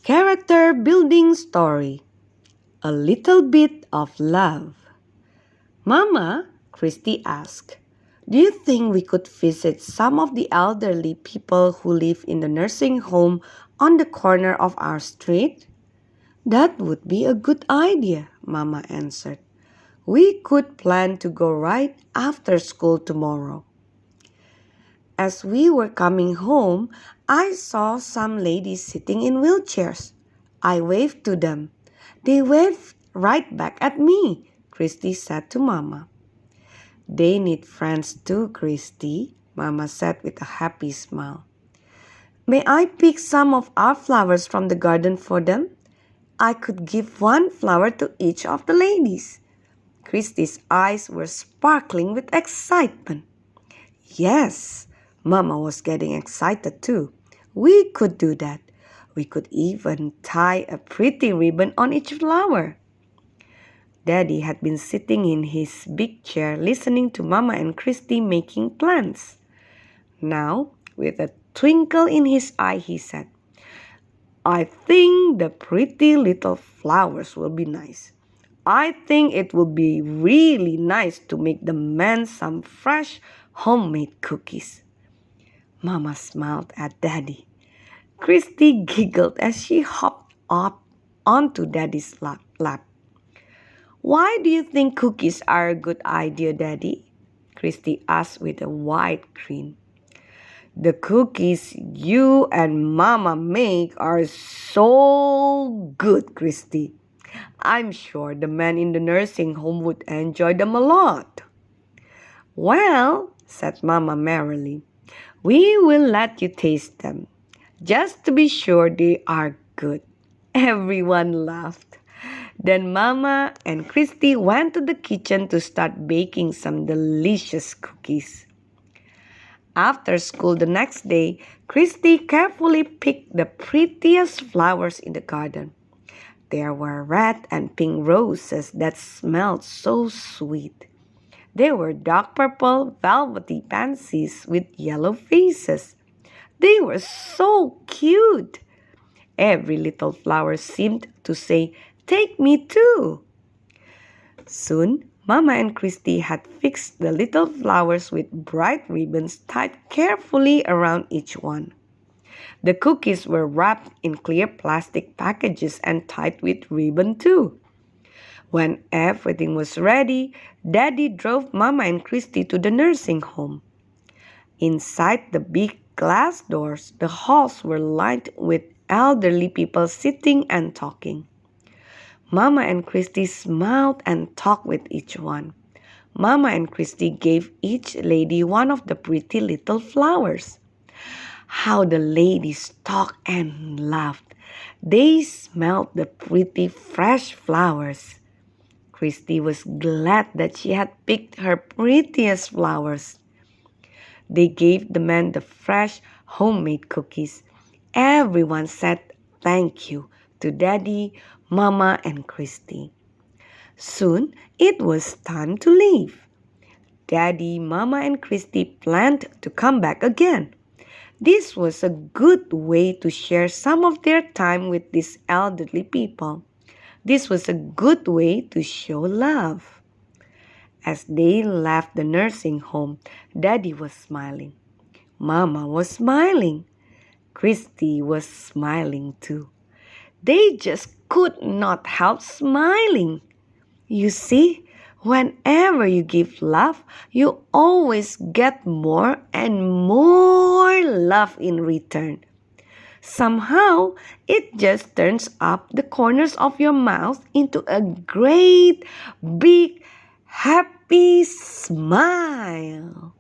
Character building story. A little bit of love. Mama, Christy asked, do you think we could visit some of the elderly people who live in the nursing home on the corner of our street? That would be a good idea, Mama answered. We could plan to go right after school tomorrow. As we were coming home, I saw some ladies sitting in wheelchairs. I waved to them. They waved right back at me, Christy said to Mama. They need friends too, Christy, Mama said with a happy smile. May I pick some of our flowers from the garden for them? I could give one flower to each of the ladies. Christy's eyes were sparkling with excitement. Yes, Mama was getting excited too. We could do that. We could even tie a pretty ribbon on each flower. Daddy had been sitting in his big chair listening to Mama and Christy making plans. Now, with a twinkle in his eye, he said, I think the pretty little flowers will be nice. I think it will be really nice to make the men some fresh homemade cookies. Mama smiled at Daddy. Christy giggled as she hopped up onto Daddy's lap. Why do you think cookies are a good idea, Daddy? Christy asked with a wide grin. The cookies you and Mama make are so good, Christy. I'm sure the men in the nursing home would enjoy them a lot. Well, said Mama merrily, we will let you taste them, just to be sure they are good. Everyone laughed. Then Mama and Christy went to the kitchen to start baking some delicious cookies. After school the next day, Christy carefully picked the prettiest flowers in the garden. There were red and pink roses that smelled so sweet. There were dark purple velvety pansies with yellow faces. They were so cute. Every little flower seemed to say, "Take me too." Soon, Mama and Christy had fixed the little flowers with bright ribbons tied carefully around each one. The cookies were wrapped in clear plastic packages and tied with ribbon too. When everything was ready, Daddy drove Mama and Christy to the nursing home. Inside the big glass doors, the halls were lined with elderly people sitting and talking. Mama and Christy smiled and talked with each one. Mama and Christy gave each lady one of the pretty little flowers. How the ladies talked and laughed. They smelled the pretty fresh flowers. Christy was glad that she had picked her prettiest flowers. They gave the men the fresh homemade cookies. Everyone said thank you to Daddy, Mama, and Christy. Soon it was time to leave. Daddy, Mama, and Christy planned to come back again. This was a good way to share some of their time with these elderly people. This was a good way to show love. As they left the nursing home, Daddy was smiling. Mama was smiling. Christy was smiling too. They just could not help smiling. You see, whenever you give love, you always get more and more love in return. Somehow, it just turns up the corners of your mouth into a great, big, happy smile.